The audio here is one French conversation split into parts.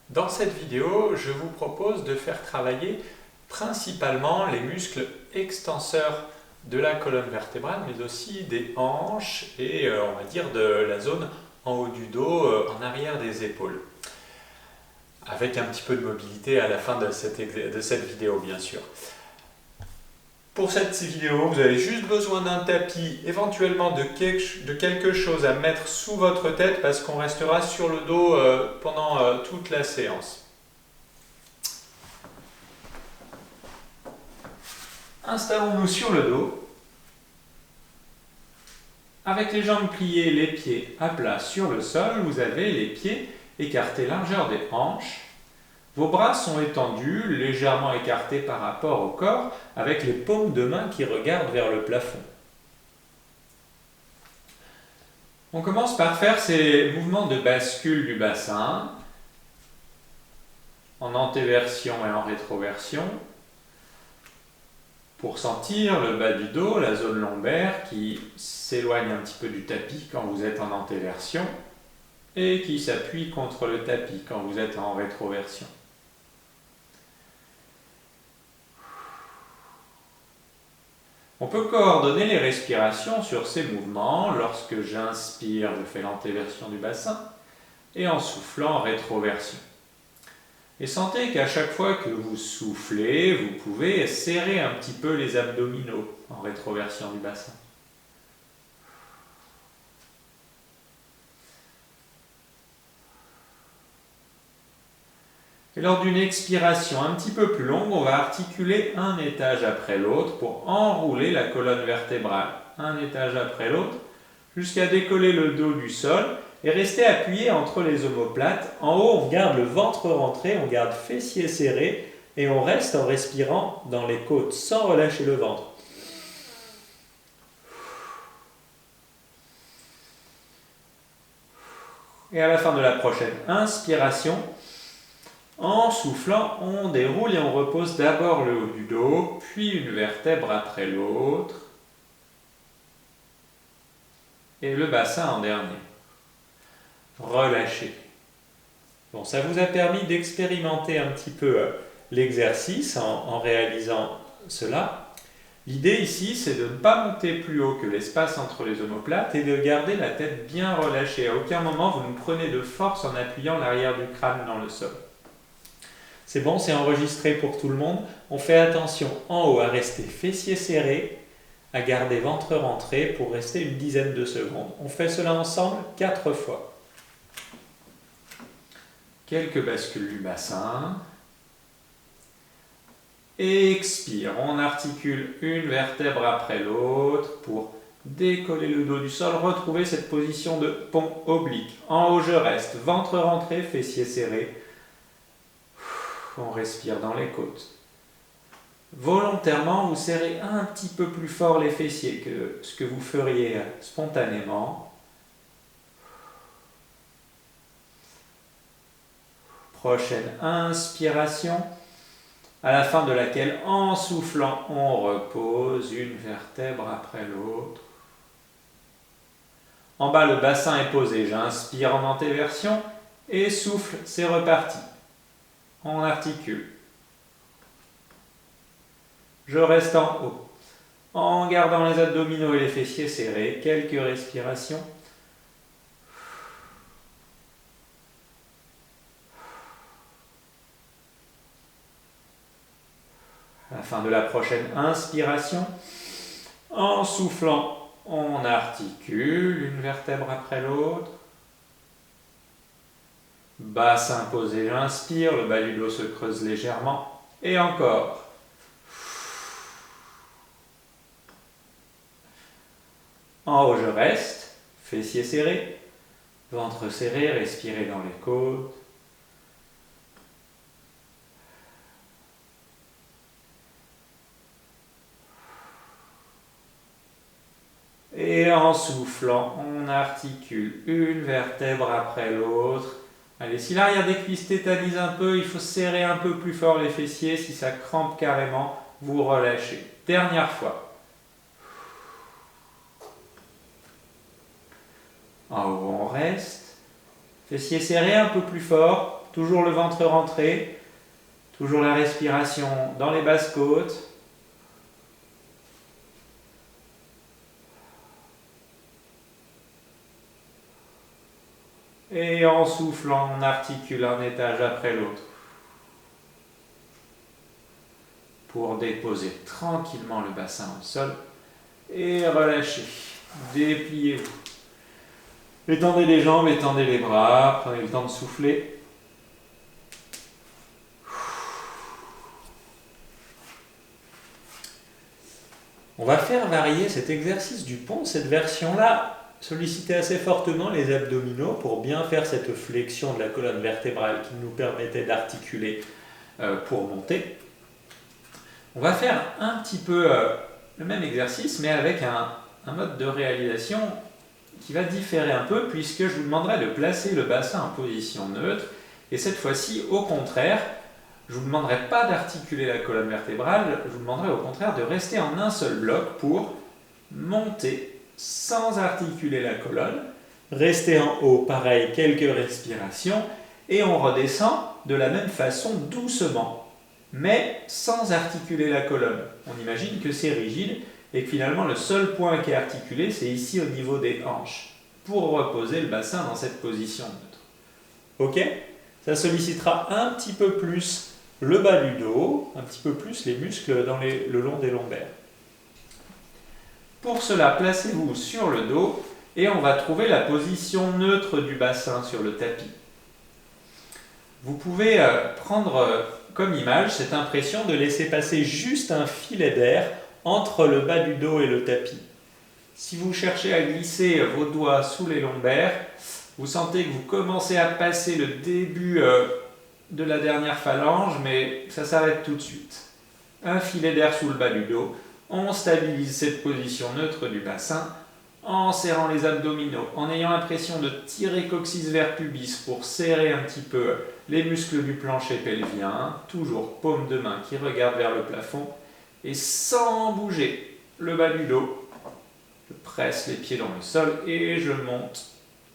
Dans cette vidéo, je vous propose de faire travailler principalement les muscles extenseurs de la colonne vertébrale, mais aussi des hanches et on va dire de la zone en haut du dos, en arrière des épaules. Avec un petit peu de mobilité à la fin de cette vidéo, bien sûr. Pour cette vidéo, vous avez juste besoin d'un tapis, éventuellement de quelque chose à mettre sous votre tête parce qu'on restera sur le dos pendant toute la séance. Installons-nous sur le dos. Avec les jambes pliées, les pieds à plat sur le sol, vous avez les pieds écartés largeur des hanches. Vos bras sont étendus, légèrement écartés par rapport au corps, avec les paumes de main qui regardent vers le plafond. On commence par faire ces mouvements de bascule du bassin, en antéversion et en rétroversion, pour sentir le bas du dos, la zone lombaire qui s'éloigne un petit peu du tapis quand vous êtes en antéversion et qui s'appuie contre le tapis quand vous êtes en rétroversion. On peut coordonner les respirations sur ces mouvements. Lorsque j'inspire, je fais l'antéversion du bassin et en soufflant, rétroversion. Et sentez qu'à chaque fois que vous soufflez, vous pouvez serrer un petit peu les abdominaux en rétroversion du bassin. Et lors d'une expiration un petit peu plus longue, on va articuler un étage après l'autre pour enrouler la colonne vertébrale. Un étage après l'autre, jusqu'à décoller le dos du sol et rester appuyé entre les omoplates. En haut, on garde le ventre rentré, on garde fessiers serrés et on reste en respirant dans les côtes sans relâcher le ventre. Et à la fin de la prochaine inspiration, en soufflant, on déroule et on repose d'abord le haut du dos, puis une vertèbre après l'autre, et le bassin en dernier. Relâchez. Bon, ça vous a permis d'expérimenter un petit peu l'exercice en réalisant cela. L'idée ici, c'est de ne pas monter plus haut que l'espace entre les omoplates et de garder la tête bien relâchée. À aucun moment, vous ne prenez de force en appuyant l'arrière du crâne dans le sol. C'est bon, c'est enregistré pour tout le monde. On fait attention en haut à rester fessiers serrés, à garder ventre rentré pour rester une dizaine de secondes. On fait cela ensemble 4 fois. Quelques bascules du bassin. Expire, on articule une vertèbre après l'autre pour décoller le dos du sol, retrouver cette position de pont oblique. En haut, je reste, ventre rentré, fessiers serrés. On respire dans les côtes. Volontairement, vous serrez un petit peu plus fort les fessiers que ce que vous feriez spontanément. Prochaine inspiration, à la fin de laquelle, en soufflant, on repose une vertèbre après l'autre. En bas, le bassin est posé. J'inspire en antéversion et souffle, c'est reparti. On articule. Je reste en haut. En gardant les abdominaux et les fessiers serrés, quelques respirations. À la fin de la prochaine inspiration, en soufflant, on articule une vertèbre après l'autre. Bassin posé, j'inspire, le bas du dos se creuse légèrement. Et encore. En haut, je reste, fessiers serrés, ventre serré, respirez dans les côtes. Et en soufflant, on articule une vertèbre après l'autre. Allez, si l'arrière des cuisses tétanise un peu, il faut serrer un peu plus fort les fessiers. Si ça crampe carrément, vous relâchez. Dernière fois. En haut, on reste. Fessiers serrés un peu plus fort. toujours le ventre rentré, toujours la respiration dans les basses côtes. Et en soufflant, on articule un étage après l'autre pour déposer tranquillement le bassin au sol et relâchez. Dépliez-vous. Étendez les jambes, étendez les bras, prenez le temps de souffler. On va faire varier cet exercice du pont, cette version-là, solliciter assez fortement les abdominaux pour bien faire cette flexion de la colonne vertébrale qui nous permettait d'articuler pour monter. On va faire un petit peu le même exercice, mais avec un mode de réalisation qui va différer un peu, puisque je vous demanderai de placer le bassin en position neutre, et cette fois-ci, au contraire, je ne vous demanderai pas d'articuler la colonne vertébrale, je vous demanderai au contraire de rester en un seul bloc pour monter sans articuler la colonne, rester en haut, pareil, quelques respirations, et on redescend de la même façon doucement, mais sans articuler la colonne. On imagine que c'est rigide, et que finalement le seul point qui est articulé, c'est ici au niveau des hanches, pour reposer le bassin dans cette position neutre. Ok ? Ça sollicitera un petit peu plus le bas du dos, un petit peu plus les muscles le long des lombaires. Pour cela, placez-vous sur le dos et on va trouver la position neutre du bassin sur le tapis. Vous pouvez prendre comme image cette impression de laisser passer juste un filet d'air entre le bas du dos et le tapis. Si vous cherchez à glisser vos doigts sous les lombaires, vous sentez que vous commencez à passer le début de la dernière phalange, mais ça s'arrête tout de suite. Un filet d'air sous le bas du dos, on stabilise cette position neutre du bassin en serrant les abdominaux, en ayant l'impression de tirer coccyx vers pubis pour serrer un petit peu les muscles du plancher pelvien, toujours paume de main qui regarde vers le plafond, et sans bouger le bas du dos, je presse les pieds dans le sol et je monte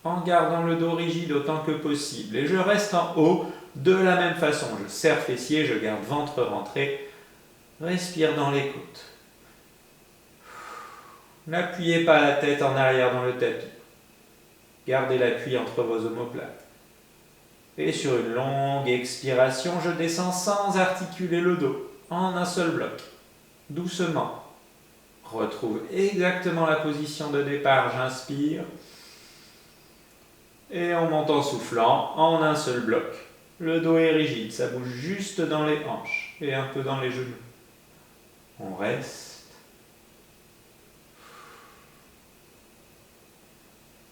en gardant le dos rigide autant que possible. Et je reste en haut de la même façon. Je serre fessier, je garde ventre rentré, respire dans les côtes. N'appuyez pas la tête en arrière dans le tapis. Gardez l'appui entre vos omoplates. Et sur une longue expiration, je descends sans articuler le dos, en un seul bloc. Doucement. Retrouve exactement la position de départ, j'inspire. Et on monte en soufflant, en un seul bloc. Le dos est rigide, ça bouge juste dans les hanches et un peu dans les genoux. On reste.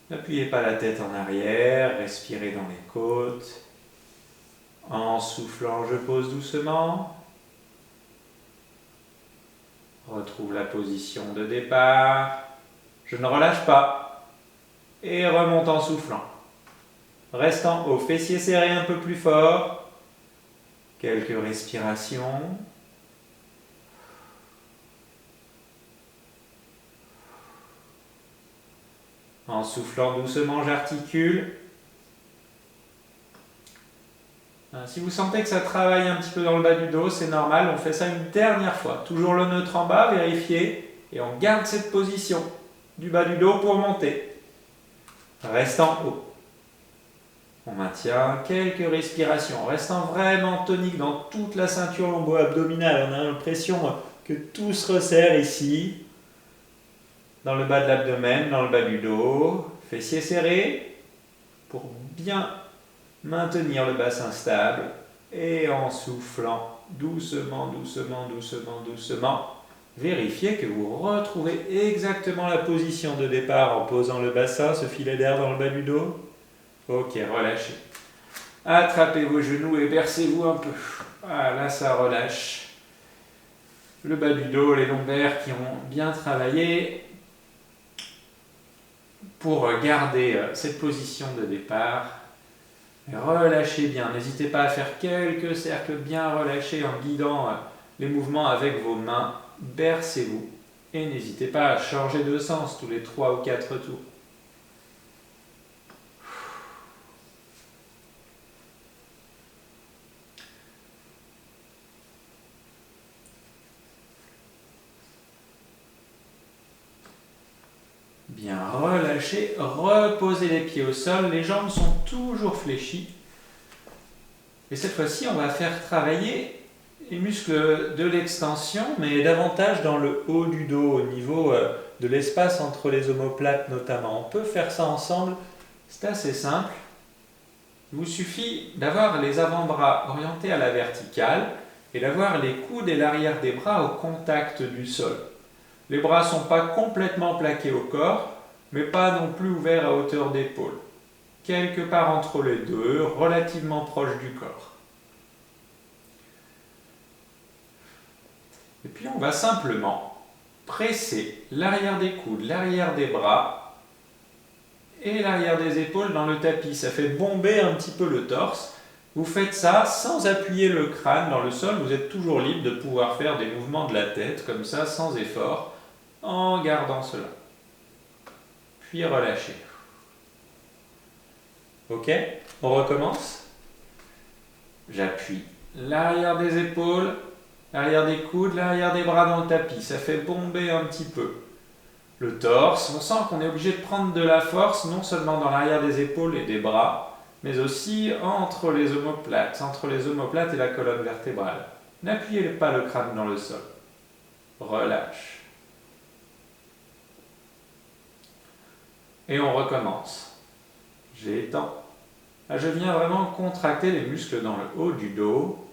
N'appuyez pas la tête en arrière, respirez dans les côtes. En soufflant, je pose doucement. Retrouve la position de départ. Je ne relâche pas. Et remonte en soufflant. Reste en haut, fessiers serrés un peu plus fort. Quelques respirations. En soufflant doucement, j'articule. Si vous sentez que ça travaille un petit peu dans le bas du dos, c'est normal, on fait ça une dernière fois. Toujours le neutre en bas, vérifiez, et on garde cette position du bas du dos pour monter. Reste en haut. On maintient quelques respirations, en restant vraiment tonique dans toute la ceinture lombo-abdominale. On a l'impression que tout se resserre ici, dans le bas de l'abdomen, dans le bas du dos. Fessiers serrés pour bien maintenir le bassin stable. Et en soufflant doucement, doucement, doucement, doucement, vérifiez que vous retrouvez exactement la position de départ en posant le bassin, ce filet d'air dans le bas du dos. Ok, relâchez. Attrapez vos genoux et bercez-vous un peu. Ah, là, ça relâche. Le bas du dos, les lombaires qui ont bien travaillé pour garder cette position de départ. Et relâchez bien. N'hésitez pas à faire quelques cercles bien relâchés en guidant les mouvements avec vos mains. Bercez-vous. Et n'hésitez pas à changer de sens tous les 3 ou 4 tours. Bien, relâchez, reposez les pieds au sol, les jambes sont toujours fléchies. Et cette fois-ci, on va faire travailler les muscles de l'extension, mais davantage dans le haut du dos, au niveau de l'espace entre les omoplates notamment. On peut faire ça ensemble, c'est assez simple. Il vous suffit d'avoir les avant-bras orientés à la verticale et d'avoir les coudes et l'arrière des bras au contact du sol. Les bras ne sont pas complètement plaqués au corps, mais pas non plus ouverts à hauteur d'épaule. Quelque part entre les deux, relativement proche du corps. Et puis on va simplement presser l'arrière des coudes, l'arrière des bras et l'arrière des épaules dans le tapis. Ça fait bomber un petit peu le torse. Vous faites ça sans appuyer le crâne dans le sol. Vous êtes toujours libre de pouvoir faire des mouvements de la tête comme ça, sans effort, en gardant cela. Puis relâchez. Ok, on recommence. J'appuie l'arrière des épaules, l'arrière des coudes, l'arrière des bras dans le tapis. Ça fait bomber un petit peu le torse. On sent qu'on est obligé de prendre de la force, non seulement dans l'arrière des épaules et des bras, mais aussi entre les omoplates et la colonne vertébrale. N'appuyez pas le crâne dans le sol. Relâche. Et on recommence. J'étends. Là, je viens vraiment contracter les muscles dans le haut du dos,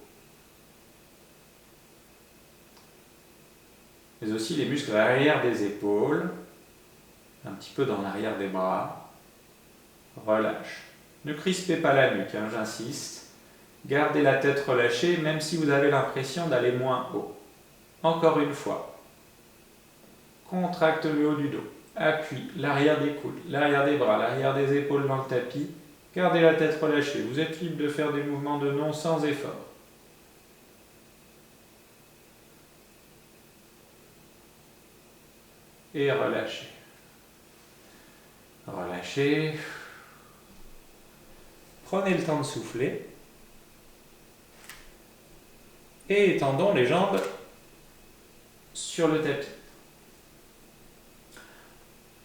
mais aussi les muscles à l'arrière des épaules, un petit peu dans l'arrière des bras. Relâche. Ne crispez pas la nuque, hein, j'insiste. Gardez la tête relâchée, même si vous avez l'impression d'aller moins haut. Encore une fois. Contracte le haut du dos. Appuie l'arrière des coudes, l'arrière des bras, l'arrière des épaules dans le tapis. Gardez la tête relâchée. Vous êtes libre de faire des mouvements de non sans effort. Et relâchez. Relâchez. Prenez le temps de souffler. Et étendons les jambes sur le tapis.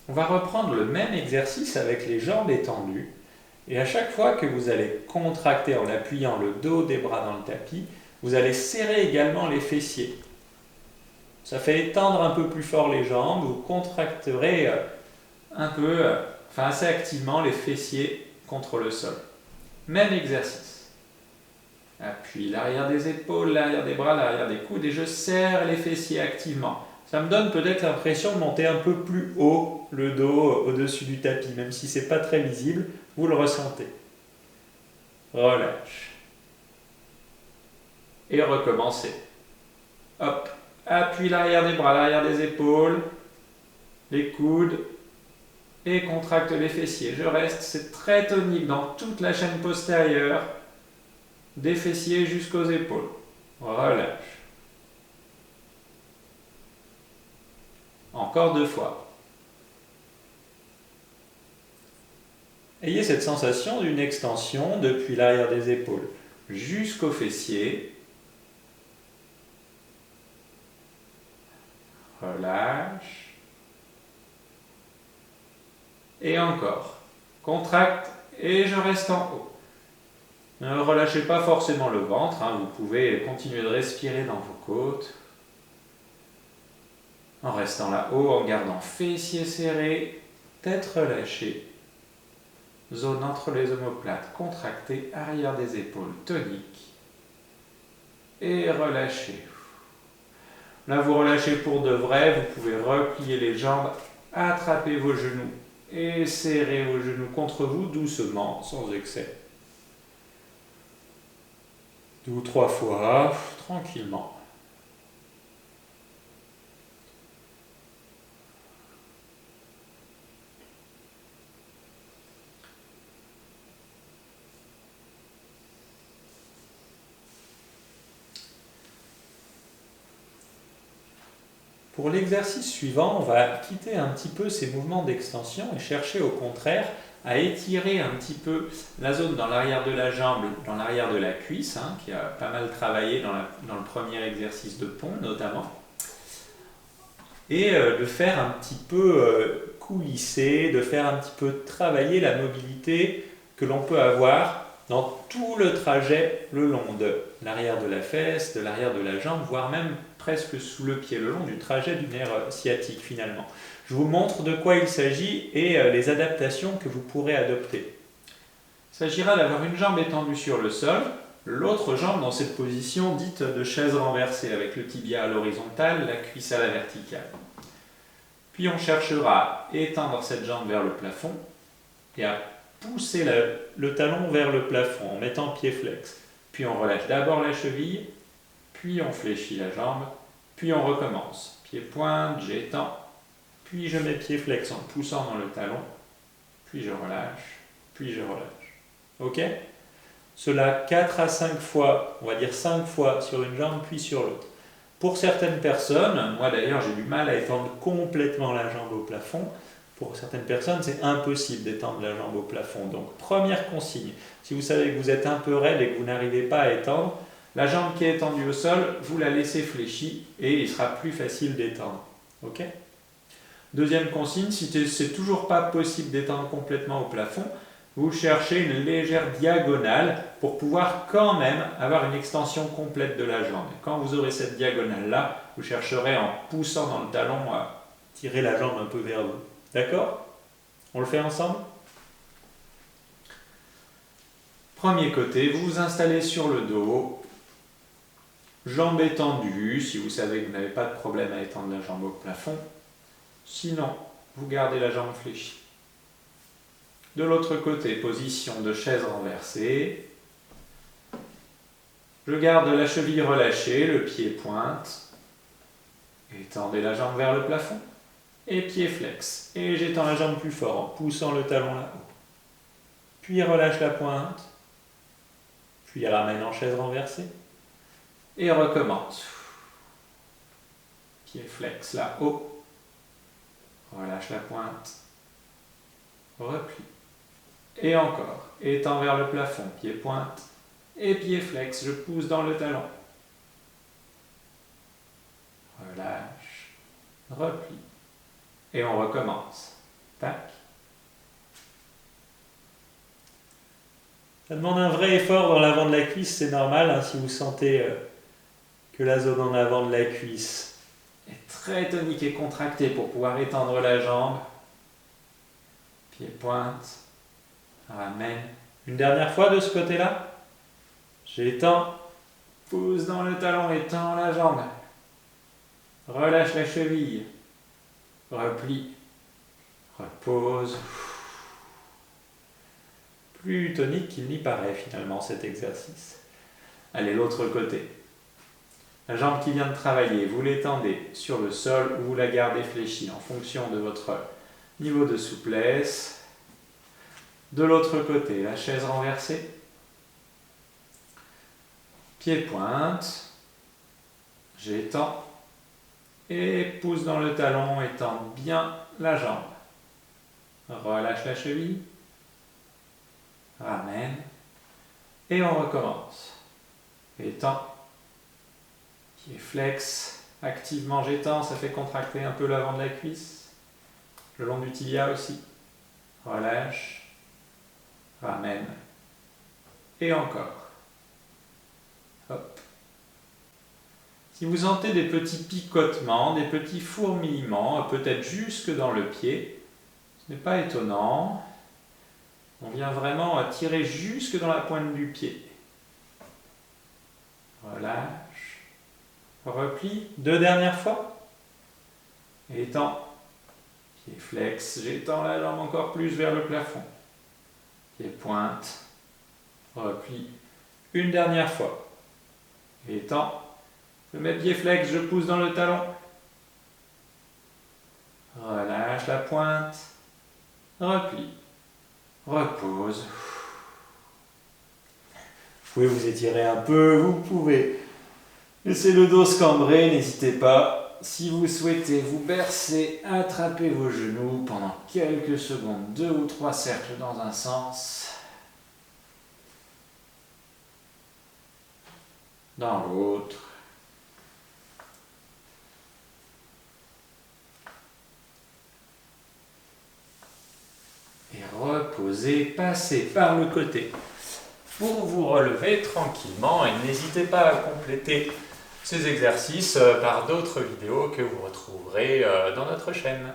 On va reprendre le même exercice avec les jambes étendues. Et à chaque fois que vous allez contracter en appuyant le dos des bras dans le tapis, vous allez serrer également les fessiers. Ça fait étendre un peu plus fort les jambes, vous contracterez assez activement les fessiers contre le sol. Même exercice. Appuie l'arrière des épaules, l'arrière des bras, l'arrière des coudes et je serre les fessiers activement. Ça me donne peut-être l'impression de monter un peu plus haut le dos au-dessus du tapis, même si ce n'est pas très visible, vous le ressentez. Relâche. Et recommencez. Hop. Appuie l'arrière des bras, l'arrière des épaules, les coudes et contracte les fessiers. Je reste, c'est très tonique dans toute la chaîne postérieure, des fessiers jusqu'aux épaules. Relâche. Encore 2 fois. Ayez cette sensation d'une extension depuis l'arrière des épaules jusqu'aux fessiers. Relâche. Et encore. Contracte et je reste en haut. Ne relâchez pas forcément le ventre, hein, vous pouvez continuer de respirer dans vos côtes. En restant là-haut, en gardant fessiers serrés, tête relâchée. Zone entre les omoplates contractée, arrière des épaules tonique. Et relâchez. Là, vous relâchez pour de vrai, vous pouvez replier les jambes, attraper vos genoux et serrer vos genoux contre vous doucement, sans excès. 2 ou 3 fois, tranquillement. Pour l'exercice suivant, on va quitter un petit peu ces mouvements d'extension et chercher au contraire à étirer un petit peu la zone dans l'arrière de la jambe, dans l'arrière de la cuisse, hein, qui a pas mal travaillé dans le premier exercice de pont notamment, et de faire un petit peu coulisser, de faire un petit peu travailler la mobilité que l'on peut avoir dans tout le trajet le long de l'arrière de la fesse, de l'arrière de la jambe, voire même presque sous le pied, le long du trajet du nerf sciatique finalement. Je vous montre de quoi il s'agit et les adaptations que vous pourrez adopter. Il s'agira d'avoir une jambe étendue sur le sol, l'autre jambe dans cette position dite de chaise renversée, avec le tibia à l'horizontale, la cuisse à la verticale. Puis on cherchera à étendre cette jambe vers le plafond et à pousser le talon vers le plafond en mettant pied flex. Puis on relâche d'abord la cheville, puis on fléchit la jambe, puis on recommence. Pied pointe, j'étends, puis je mets pied flex en poussant dans le talon, puis je relâche, puis je relâche. Ok? Cela 4 à 5 fois, on va dire 5 fois sur une jambe, puis sur l'autre. Pour certaines personnes, moi d'ailleurs j'ai du mal à étendre complètement la jambe au plafond. Pour certaines personnes, c'est impossible d'étendre la jambe au plafond. Donc, première consigne, si vous savez que vous êtes un peu raide et que vous n'arrivez pas à étendre, la jambe qui est étendue au sol, vous la laissez fléchie et il sera plus facile d'étendre. Ok? Deuxième consigne, si c'est toujours pas possible d'étendre complètement au plafond, vous cherchez une légère diagonale pour pouvoir quand même avoir une extension complète de la jambe. Et quand vous aurez cette diagonale-là, vous chercherez en poussant dans le talon à tirer la jambe un peu vers vous. D'accord? On le fait ensemble? Premier côté, vous vous installez sur le dos, jambes étendues, si vous savez que vous n'avez pas de problème à étendre la jambe au plafond. Sinon, vous gardez la jambe fléchie. De l'autre côté, position de chaise renversée. Je garde la cheville relâchée, le pied pointe. Étendez la jambe vers le plafond. Et pied flex. Et j'étends la jambe plus fort en poussant le talon là-haut. Puis relâche la pointe. Puis ramène en chaise renversée. Et recommence. Pied flex là-haut. Relâche la pointe. Replie. Et encore. Étends vers le plafond. Pied pointe. Et pied flex. Je pousse dans le talon. Relâche. Replie. Et on recommence. Tac. Ça demande un vrai effort dans l'avant de la cuisse, c'est normal, hein, si vous sentez que la zone en avant de la cuisse est très tonique et contractée pour pouvoir étendre la jambe. Pied pointe. Ramène. Une dernière fois de ce côté-là. J'étends. Pousse dans le talon, étends la jambe. Relâche la cheville. Replie, repose. Plus tonique qu'il n'y paraît finalement cet exercice. Allez, l'autre côté. La jambe qui vient de travailler, vous l'étendez sur le sol ou vous la gardez fléchie en fonction de votre niveau de souplesse. De l'autre côté, la chaise renversée. Pied pointe. J'étends. Et pousse dans le talon, étends bien la jambe. Relâche la cheville. Ramène. Et on recommence. Étends. Pied flex. Activement j'étends, ça fait contracter un peu l'avant de la cuisse. Le long du tibia aussi. Relâche. Ramène. Et encore. Hop. Si vous sentez des petits picotements, des petits fourmillements, peut-être jusque dans le pied, ce n'est pas étonnant. On vient vraiment tirer jusque dans la pointe du pied. Relâche. Replie. 2 dernières fois. Étends. Pied flex. J'étends la jambe encore plus vers le plafond. Pied pointe. Replie. Une dernière fois. Étends. Je mets pied flex, je pousse dans le talon. Relâche la pointe. Replie. Repose. Vous pouvez vous étirer un peu, vous pouvez laisser le dos se cambrer, n'hésitez pas. Si vous souhaitez vous bercer, attrapez vos genoux pendant quelques secondes, 2 ou 3 cercles dans un sens. Dans l'autre. osez passer par le côté pour vous relever tranquillement et n'hésitez pas à compléter ces exercices par d'autres vidéos que vous retrouverez dans notre chaîne.